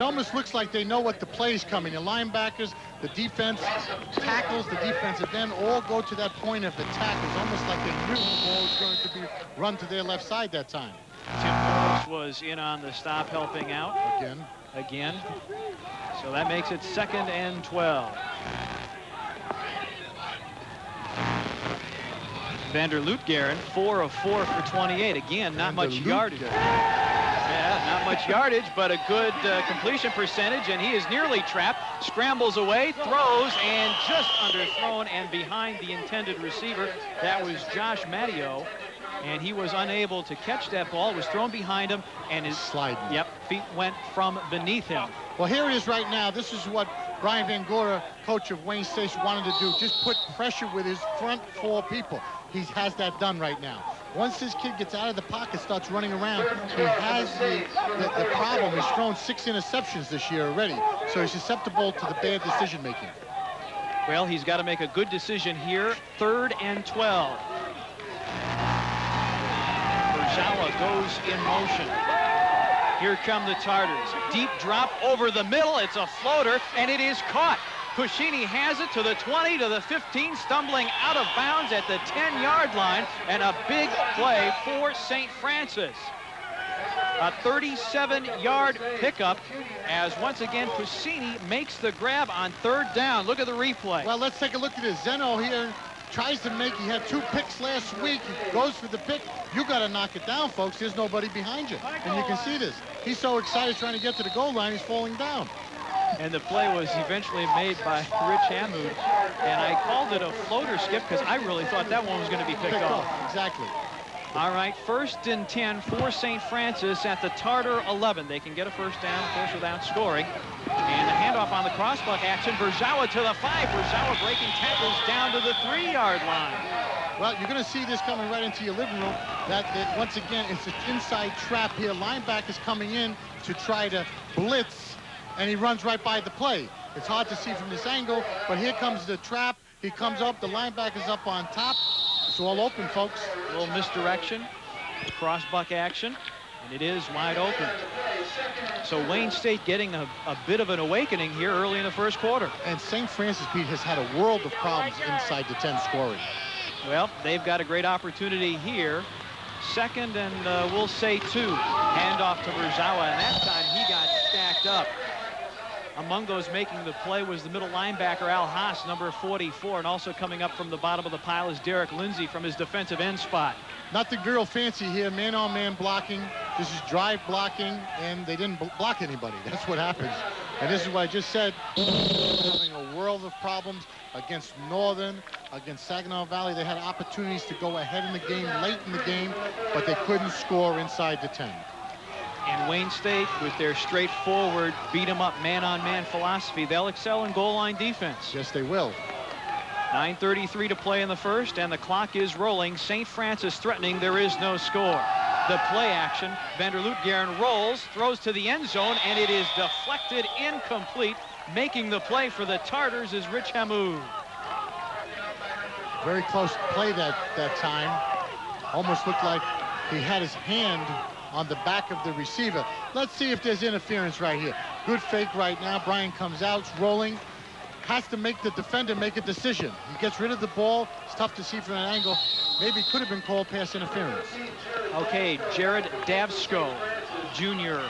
It almost looks like they know what the play is coming. The linebackers, the defense, tackles, the defensive end all go to that point of attack. It's almost like they knew the ball was going to be run to their left side that time. Tim Phillips was in on the stop, helping out. Again. So that makes it 2nd and 12. Vander Lutgeren, 4 of 4 for 28. Again, not much yardage. Yeah, not much yardage, but a good completion percentage, and he is nearly trapped. Scrambles away, throws, and just underthrown and behind the intended receiver. That was Josh Matteo, and he was unable to catch that ball. It was thrown behind him, and his feet went from beneath him. Well, here he is right now. This is what Brian Van Gora, coach of Wayne State, wanted to do. Just put pressure with his front 4 people. He has that done right now. Once this kid gets out of the pocket, starts running around, he has the problem. He's thrown 6 interceptions this year already, so he's susceptible to the bad decision making. Well, he's got to make a good decision here. 3rd and 12. Berzawa goes in motion. Here come the Tartars. Deep drop over the middle. It's a floater, and it is caught. Puccini has it to the 20, to the 15, stumbling out of bounds at the 10-yard line, and a big play for St. Francis. A 37-yard pickup as once again Puccini makes the grab on 3rd down. Look at the replay. Well, let's take a look at this. Zeno here tries to make, he had 2 picks last week, he goes for the pick. You got to knock it down, folks. There's nobody behind you, and you can see this. He's so excited trying to get to the goal line, he's falling down. And the play was eventually made by Rich Hamoud, and I called it a floater skip because I really thought that one was going to be picked off. Exactly. All right, 1st and 10 for St. Francis at the Tartar 11. They can get a first down, of course, without scoring. And a handoff on the crossbuck action. Berzawa to the 5. Berzawa breaking tackles down to the 3-yard line. Well, you're going to see this coming right into your living room. That once again, it's an inside trap here. Linebackers coming in to try to blitz, and he runs right by the play. It's hard to see from this angle, but here comes the trap. He comes up, the linebacker's up on top. It's all open, folks. A little misdirection, crossbuck action, and it is wide open. So Wayne State getting a bit of an awakening here early in the 1st quarter. And St. Francis, Pete, has had a world of problems inside the 10 scoring. Well, they've got a great opportunity here. 2nd and we'll say 2. Handoff to Berzawa, and that time he got stacked up. Among those making the play was the middle linebacker, Al Haas, number 44, and also coming up from the bottom of the pile is Derek Lindsey from his defensive end spot. Nothing real fancy here, man-on-man blocking. This is drive blocking, and they didn't block anybody. That's what happens. And this is what I just said. Having a world of problems against Northern, against Saginaw Valley. They had opportunities to go ahead in the game, late in the game, but they couldn't score inside the 10. And Wayne State, with their straightforward, beat-em-up, man-on-man philosophy, they'll excel in goal line defense. Yes, they will. 9:33 to play in the 1st, and the clock is rolling. St. Francis threatening, there is no score. The play action, Vander Lutgeren rolls, throws to the end zone, and it is deflected, incomplete. Making the play for the Tartars is Rich Hamoud. Very close play that time. Almost looked like he had his hand on the back of the receiver. Let's see if there's interference right here. Good fake right now. Brian comes out, rolling. Has to make the defender make a decision. He gets rid of the ball. It's tough to see from an angle. Maybe could have been called pass interference. Okay, Jared Davsko, junior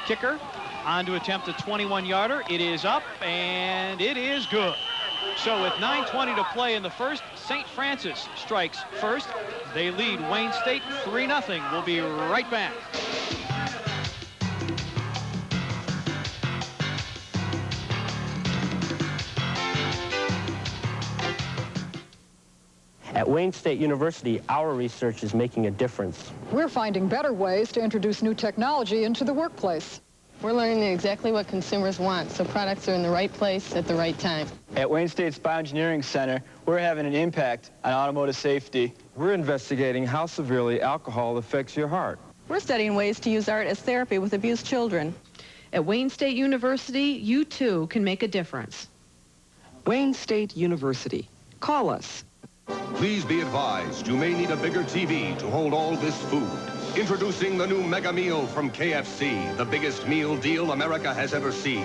kicker, on to attempt a 21-yarder. It is up, and it is good. So with 9:20 to play in the 1st, St. Francis strikes first. They lead Wayne State 3-0. We'll be right back. At Wayne State University, our research is making a difference. We're finding better ways to introduce new technology into the workplace. We're learning exactly what consumers want, so products are in the right place at the right time. At Wayne State's Bioengineering Center, we're having an impact on automotive safety. We're investigating how severely alcohol affects your heart. We're studying ways to use art as therapy with abused children. At Wayne State University, you too can make a difference. Wayne State University. Call us. Please be advised, you may need a bigger TV to hold all this food. Introducing the new Mega Meal from KFC, the biggest meal deal America has ever seen.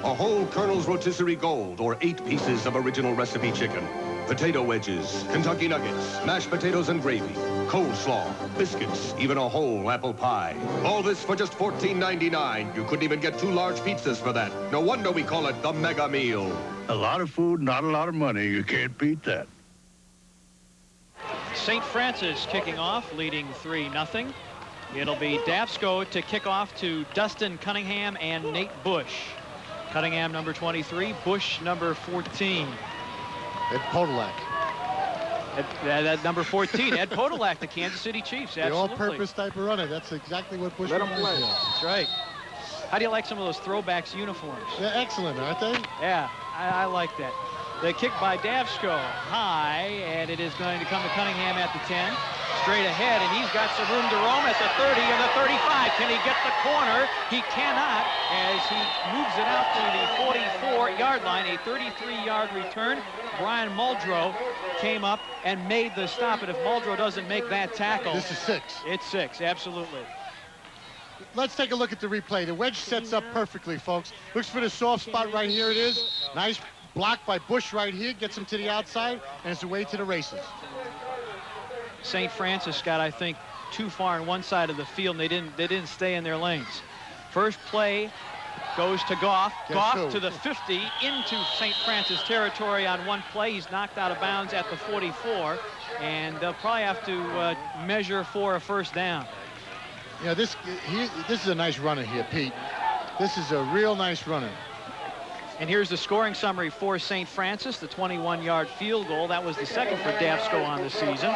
A whole Colonel's Rotisserie Gold, or 8 pieces of original recipe chicken. Potato wedges, Kentucky nuggets, mashed potatoes and gravy, coleslaw, biscuits, even a whole apple pie. All this for just $14.99. You couldn't even get 2 large pizzas for that. No wonder we call it the Mega Meal. A lot of food, not a lot of money. You can't beat that. St. Francis kicking off, leading 3-0. It'll be Dafsko to kick off to Dustin Cunningham and Nate Bush. Cunningham, number 23, Bush, number 14. Ed Podolak. At number 14, Ed Podolak, the Kansas City Chiefs. The all-purpose type of runner. That's exactly what Bush wants. That's right. How do you like some of those throwbacks uniforms? They're excellent, aren't they? Yeah, I like that. The kick by Dafsko, high, and it is going to come to Cunningham at the 10. Straight ahead, and he's got some room to roam at the 30 and the 35. Can he get the corner? He cannot, as he moves it out to the 44-yard line, a 33-yard return. Brian Muldrow came up and made the stop, and if Muldrow doesn't make that tackle... This is 6. It's 6, absolutely. Let's take a look at the replay. The wedge sets up perfectly, folks. Looks for the soft spot right here. It is. Nice block by Bush right here. Gets him to the outside, and it's away to the races. St. Francis got, I think, too far on one side of the field, and they didn't stay in their lanes. First play goes to Goff. Goff to the 50 into St. Francis territory on one play. He's knocked out of bounds at the 44, and they'll probably have to measure for a first down. Yeah, this is a nice runner here, Pete. This is a real nice runner. And here's the scoring summary for St. Francis, the 21-yard field goal. That was the second for Dafsko on the season.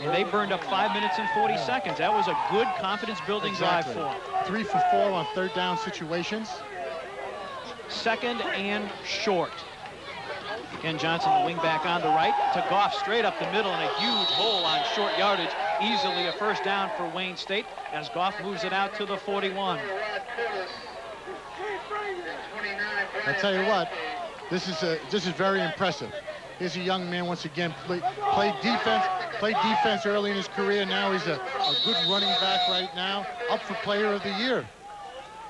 And they burned up 5 minutes and 40 seconds. That was a good confidence-building drive for them. 3 for 4 on third down situations. Second and short. Ken Johnson, the wing back on the right, to Goff straight up the middle, and a huge hole on short yardage. Easily a first down for Wayne State as Goff moves it out to the 41. I tell you what, this is very impressive. Here's a young man once again played defense early in his career. Now he's a good running back right now, up for Player of the Year.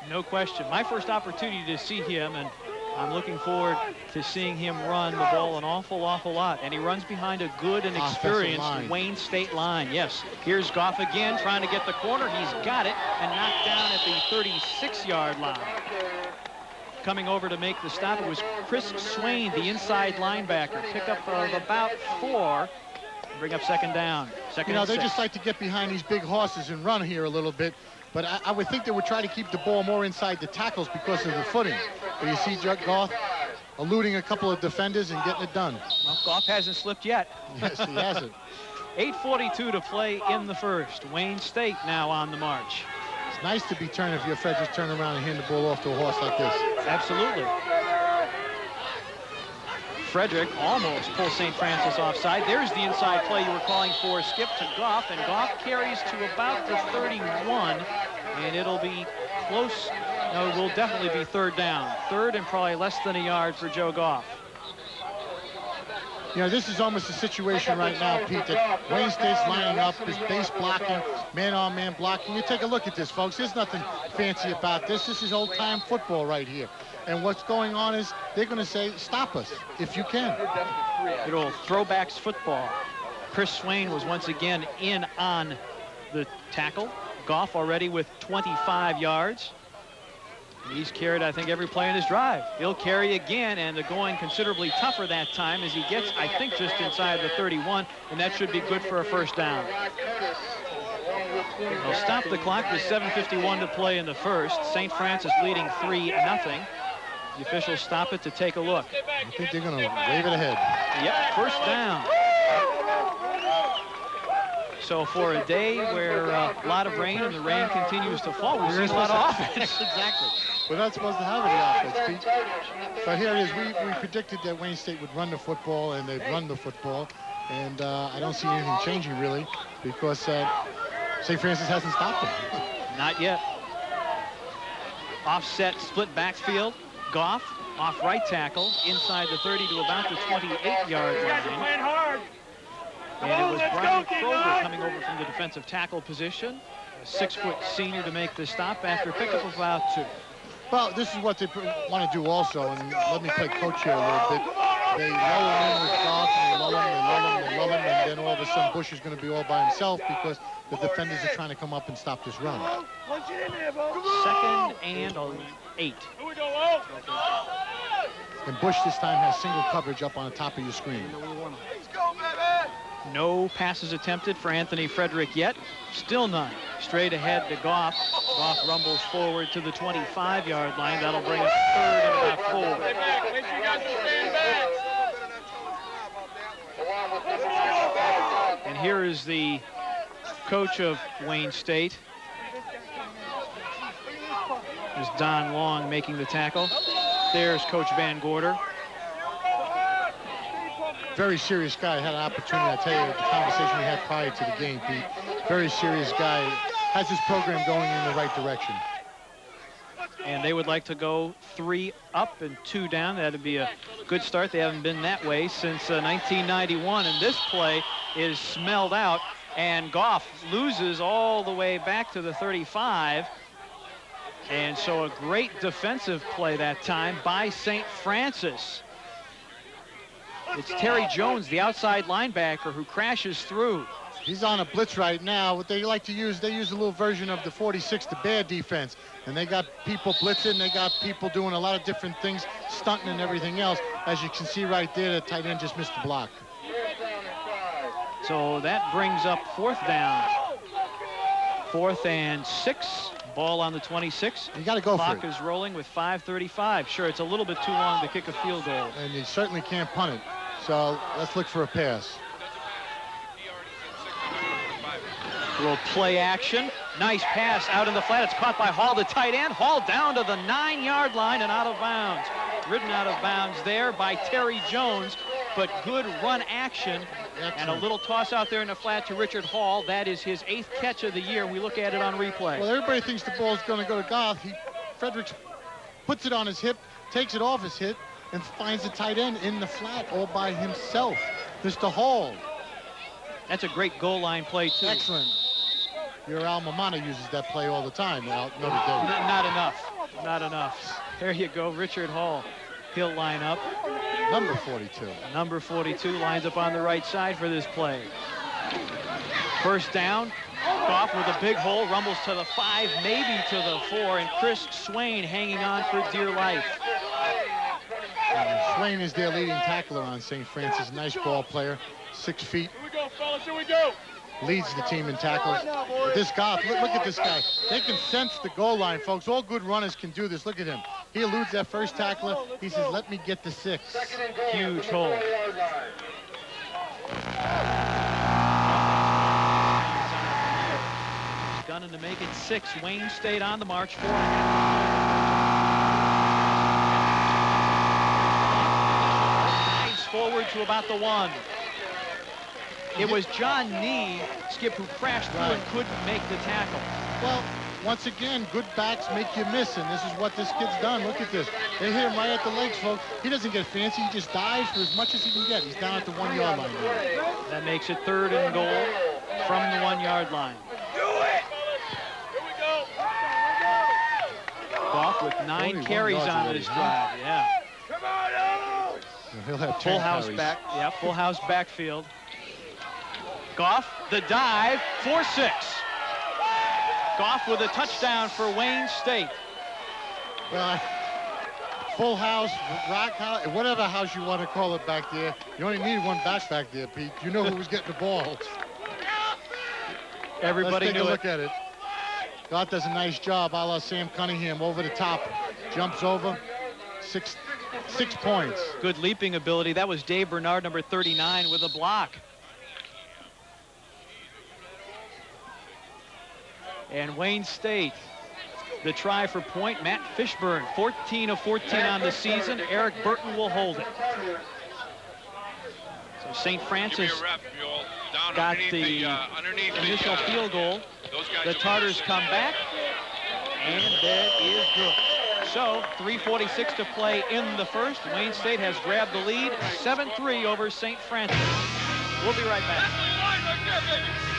No question. My first opportunity to see him, and I'm looking forward to seeing him run the ball an awful lot. And he runs behind a good and experienced Wayne State line. Yes, here's Goff again trying to get the corner. He's got it and knocked down at the 36-yard line. Coming over to make the stop, it was Chris Swain, the inside linebacker. Pickup of about 4. Bring up second down. They just like to get behind these big horses and run here a little bit. But I would think they would try to keep the ball more inside the tackles because of the footing. But you see Goff eluding a couple of defenders and getting it done. Well, Goff hasn't slipped yet. Yes, he hasn't. 8:42 to play in the first. Wayne State now on the march. It's nice to be turned if you're Fred, just turn around and hand the ball off to a horse like this. Absolutely. Frederick almost pulls St. Francis offside. There's the inside play you were calling for. Skip to Goff, and Goff carries to about the 31, and it'll be close. No, it will definitely be third down. Third and probably less than a yard for Joe Goff. This is almost a situation right now, Pete, that Wayne State's lining up, is base blocking, man-on-man blocking. You take a look at this, folks. There's nothing fancy about this. This is old-time football right here. And what's going on is they're going to say, stop us if you can. Good old throwbacks football. Chris Swain was once again in on the tackle. Goff already with 25 yards. He's carried, I think, every play in his drive. He'll carry again, and they're going considerably tougher that time as he gets, I think, just inside the 31, and that should be good for a first down. They'll stop the clock with 7:51 to play in the first. St. Francis leading 3-0. The officials stop it to take a look. I think they're going to wave it ahead. Yep, first down. So for a day where a lot of rain and the rain continues to fall, we're seeing a lot of offense. Exactly. We're not supposed to have any offense, Pete. But here it is. We predicted that Wayne State would run the football, and they've run the football. And I don't see anything changing, really, because St. Francis hasn't stopped them. Not yet. Offset split backfield. Goff off right tackle inside the 30 to about the 28-yard line. And it was Brian Kroger coming over from the defensive tackle position. A 6-foot senior to make the stop after a pickup of about 2. Well, this is what they want to do also, and let me play coach here a little bit. They lull him in with Goff, and they lull him, and then all of a sudden Bush is going to be all by himself because the defenders are trying to come up and stop this run. 2nd and 8. And Bush this time has single coverage up on the top of your screen. No passes attempted for Anthony Frederick yet. Still none. Straight ahead to Goff. Goff rumbles forward to the 25-yard line. That'll bring us 3rd and about 4. And here is the coach of Wayne State. There's Don Long making the tackle. There's Coach Van Gorder. Very serious guy. I had an opportunity, I tell you, the conversation we had prior to the game, Pete. Very serious guy. Has his program going in the right direction. And they would like to go 3 up and 2 down. That'd be a good start. They haven't been that way since 1991. And this play is smelled out. And Goff loses all the way back to the 35. And so a great defensive play that time by St. Francis. It's Terry Jones, the outside linebacker, who crashes through. He's on a blitz right now. What they like to use, they use a little version of the 46 to bear defense. And they got people blitzing. They got people doing a lot of different things, stunting and everything else. As you can see right there, the tight end just missed the block. So that brings up 4th down. 4th and 6. Ball on the 26. You got to go for it. Clock is rolling with 5:35. Sure, it's a little bit too long to kick a field goal. And you certainly can't punt it. So let's look for a pass. A little play action. Nice pass out in the flat. It's caught by Hall, the tight end. Hall down to the 9-yard line and out of bounds. Ridden out of bounds there by Terry Jones, but good run action. Excellent. And a little toss out there in the flat to Richard Hall. That is his 8th catch of the year. We look at it on replay. Well, everybody thinks the ball's going to go to Goff. Fredericks puts it on his hip, takes it off his hip, and finds the tight end in the flat all by himself. Mr. Hall. That's a great goal line play, too. Excellent. Your alma mater uses that play all the time. Notre Dame. Not enough. Not enough. There you go, Richard Hall. He'll line up. Number 42. Number 42 lines up on the right side for this play. 1st down. Goff with a big hole, rumbles to the 5, maybe to the 4, and Chris Swain hanging on for dear life. Swain is their leading tackler on St. Francis. Nice ball player, 6 feet. Here we go, fellas, here we go. Leads the team in tackles. But this Goff, look at this guy. They can sense the goal line, folks. All good runners can do this. Look at him. He eludes that first tackler. He says, let me get the 6. Huge hole. Gunning to make it 6. Wayne State on the march. 4.5. Forward to about the 1. It was John Nee, Skip, who crashed through and couldn't make the tackle. Well, once again, good backs make you miss, and this is what this kid's done. Look at this. They hit him right at the legs, folks. He doesn't get fancy. He just dives for as much as he can get. He's down at the 1-yard line now. That makes it 3rd and goal from the 1-yard line. Do it! Here we go. Goff with 9 carries on this drive. Yeah. Come on, Alex! He'll have 10 full house carries. back. Yeah, full house backfield. Goff, the dive, 4-6. Goff with a touchdown for Wayne State. Well, full house, rock house, whatever house you want to call it back there. You only need one back there, Pete. You know who was getting the ball. Everybody Let's take knew a look at it. Goff does a nice job, a la Sam Cunningham, over the top. Jumps over, 6 points. Good leaping ability. That was Dave Bernard, number 39, with a block. And Wayne State, the try for point, Matt Fishburne, 14 of 14 on the season. Eric Burton will hold it. So St. Francis got the initial field goal. The Tartars come back, and that is good. So 3:46 to play in the first. Wayne State has grabbed the lead, 7-3 over St. Francis. We'll be right back. Yeah, baby.